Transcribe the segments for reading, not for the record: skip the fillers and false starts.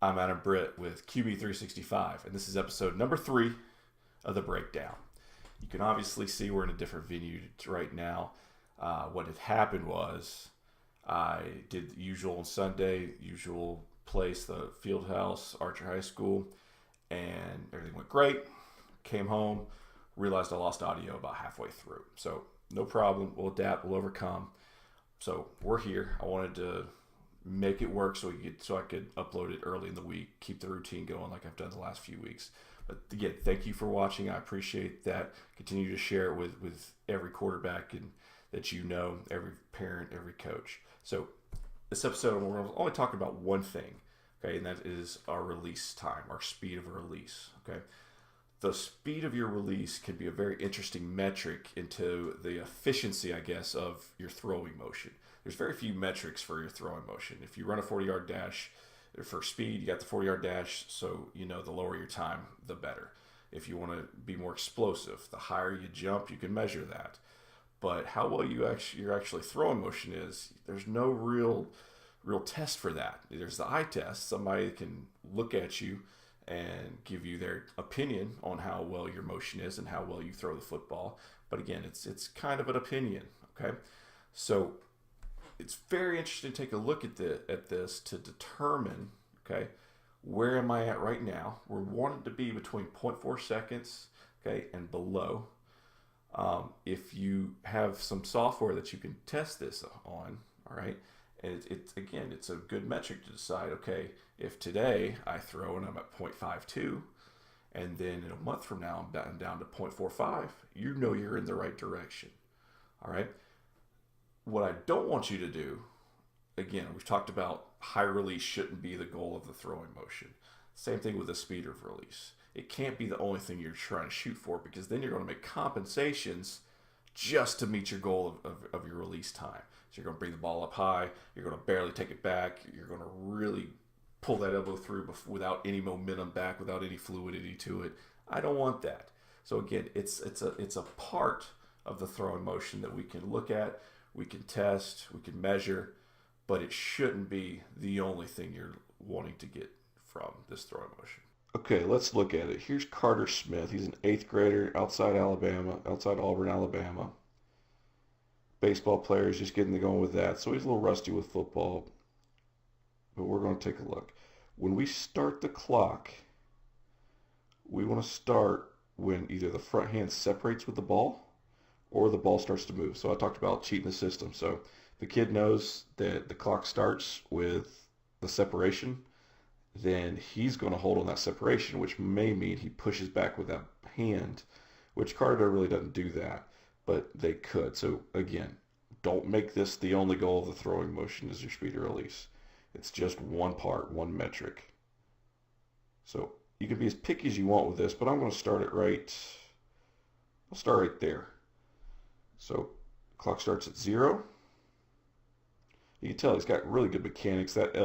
I'm Adam Britt with QB365, and this is episode number 3 of the breakdown. You can obviously see we're in a different venue right now. What had happened was I did the usual on Sunday, usual place, the field house, Archer High School, and everything went great. Came home, realized I lost audio about halfway through. So no problem, we'll adapt, we'll overcome. So we're here. I wanted to make it work so I could upload it early in the week, keep the routine going like I've done the last few weeks. But again, thank you for watching. I appreciate that. Continue to share it with every quarterback and that you know, every parent, every coach. So this episode, we're only talking about one thing, okay, and that is our release time, our speed of a release, okay? The speed of your release can be a very interesting metric into the efficiency, I guess, of your throwing motion. There's very few metrics for your throwing motion. If you run a 40-yard dash for speed, you got the 40-yard dash, so you know the lower your time, the better. If you want to be more explosive, the higher you jump, you can measure that. But how well your actually throwing motion is, there's no real test for that. There's the eye test. Somebody can look at you and give you their opinion on how well your motion is and how well you throw the football. But again, it's kind of an opinion, okay? So it's very interesting to take a look at this to determine, okay, where am I at right now? We're wanting to be between 0.4 seconds, okay, and below. If you have some software that you can test this on, all right, and it's a good metric to decide, okay, if today I throw and I'm at 0.52, and then in a month from now I'm down to 0.45, you know you're in the right direction, all right? What I don't want you to do, again, we've talked about high release shouldn't be the goal of the throwing motion. Same thing with the speed of release. It can't be the only thing you're trying to shoot for, because then you're going to make compensations just to meet your goal of your release time. So you're going to bring the ball up high, you're going to barely take it back, you're going to really pull that elbow through without any momentum back, without any fluidity to it. I don't want that. So again, it's a part of the throwing motion that we can look at, we can test, we can measure, but it shouldn't be the only thing you're wanting to get from this throwing motion. Okay, let's look at it. Here's Carter Smith. He's an 8th grader outside Auburn, Alabama. Baseball player is just getting going with that, so he's a little rusty with football. But we're going to take a look. When we start the clock, we want to start when either the front hand separates with the ball or the ball starts to move. So I talked about cheating the system. So the kid knows that the clock starts with the separation, then he's going to hold on that separation, which may mean he pushes back with that hand, which Carter really doesn't do that, but they could. So again, don't make this the only goal of the throwing motion is your speed of release. It's just one part, one metric. So you can be as picky as you want with this, but I'm going to start it right. I'll start right there. So clock starts at 0. You can tell he's got really good mechanics. That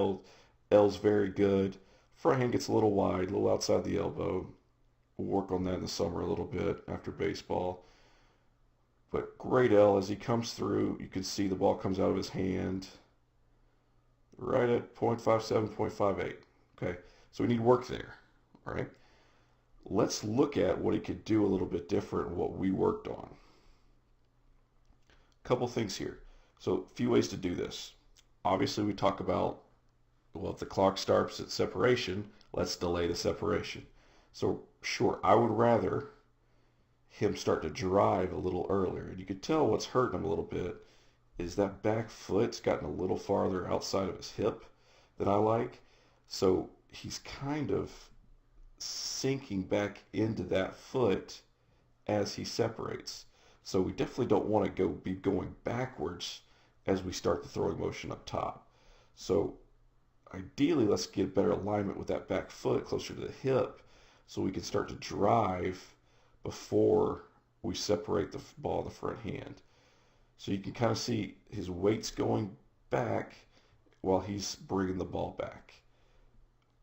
L's very good. Front hand gets a little wide, a little outside the elbow. We'll work on that in the summer a little bit after baseball. But great L as he comes through. You can see the ball comes out of his hand right at 0.57, 0.58. Okay, so we need work there. All right. Let's look at what he could do a little bit different and what we worked on. Couple things here. So a few ways to do this. Obviously we talk about, well, if the clock starts at separation, let's delay the separation. So sure, I would rather him start to drive a little earlier. And you could tell what's hurting him a little bit is that back foot's gotten a little farther outside of his hip than I like. So he's kind of sinking back into that foot as he separates. So we definitely don't want to be going backwards as we start the throwing motion up top. So ideally, let's get better alignment with that back foot closer to the hip so we can start to drive before we separate the ball in the front hand. So you can kind of see his weight's going back while he's bringing the ball back.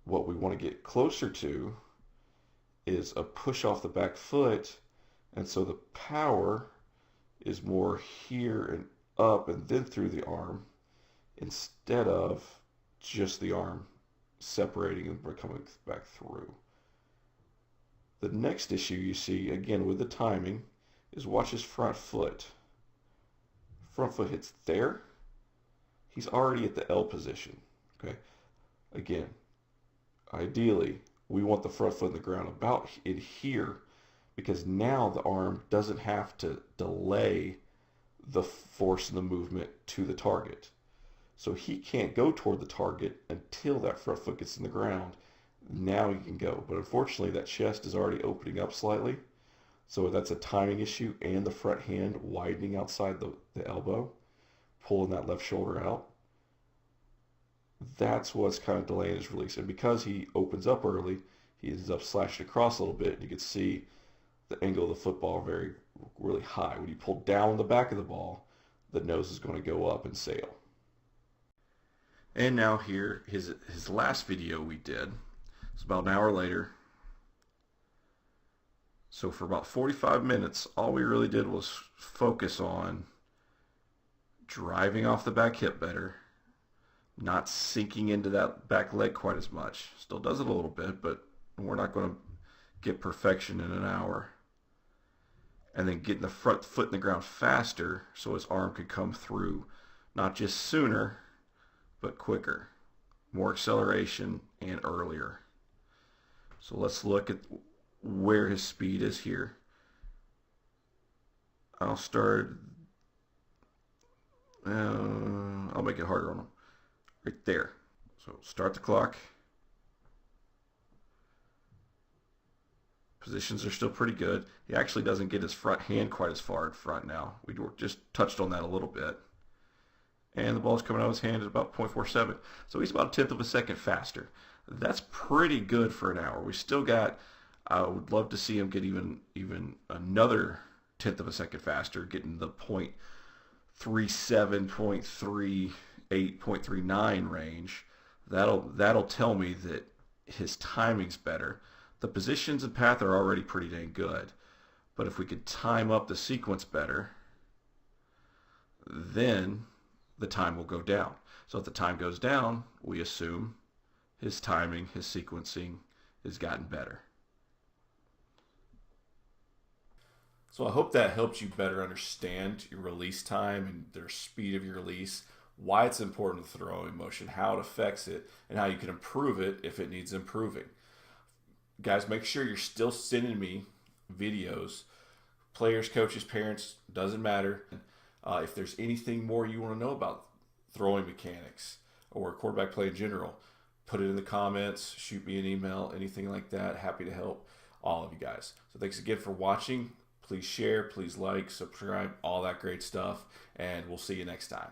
What we want to get closer to is a push off the back foot, and so the power is more here and up and then through the arm instead of just the arm separating and coming back through. The next issue you see, again with the timing, is watch his front foot. Front foot hits there. He's already at the L position. Okay. Again, ideally, we want the front foot in the ground about in here, because now the arm doesn't have to delay the force and the movement to the target. So he can't go toward the target until that front foot gets in the ground. Now he can go. But unfortunately, that chest is already opening up slightly. So that's a timing issue, and the front hand widening outside the elbow, pulling that left shoulder out. That's what's kind of delaying his release. And because he opens up early, he ends up slashing across a little bit, and you can see the angle of the football really high. When you pull down the back of the ball, the nose is going to go up and sail. And now here, his last video we did, it's about an hour later. So for about 45 minutes, all we really did was focus on driving off the back hip better, not sinking into that back leg quite as much. Still does it a little bit, but we're not going to get perfection in an hour. And then getting the front foot in the ground faster so his arm could come through, not just sooner, but quicker. More acceleration and earlier. So let's look at where his speed is here. I'll start, I'll make it harder on him. Right there. So start the clock. Positions are still pretty good. He actually doesn't get his front hand quite as far in front now. We just touched on that a little bit. And the ball's coming out of his hand at about 0.47. So he's about a tenth of a second faster. That's pretty good for an hour. We still got, I would love to see him get even another tenth of a second faster, getting the 0.37, 0.38, 0.39 range. That'll tell me that his timing's better. The positions and path are already pretty dang good. But if we could time up the sequence better, then the time will go down. So if the time goes down, we assume his timing, his sequencing has gotten better. So I hope that helps you better understand your release time and their speed of your release, why it's important to throwing motion, how it affects it, and how you can improve it if it needs improving. Guys, make sure you're still sending me videos. Players, coaches, parents, doesn't matter. If there's anything more you want to know about throwing mechanics or quarterback play in general, put it in the comments, shoot me an email, anything like that. Happy to help all of you guys. So thanks again for watching. Please share, please like, subscribe, all that great stuff, and we'll see you next time.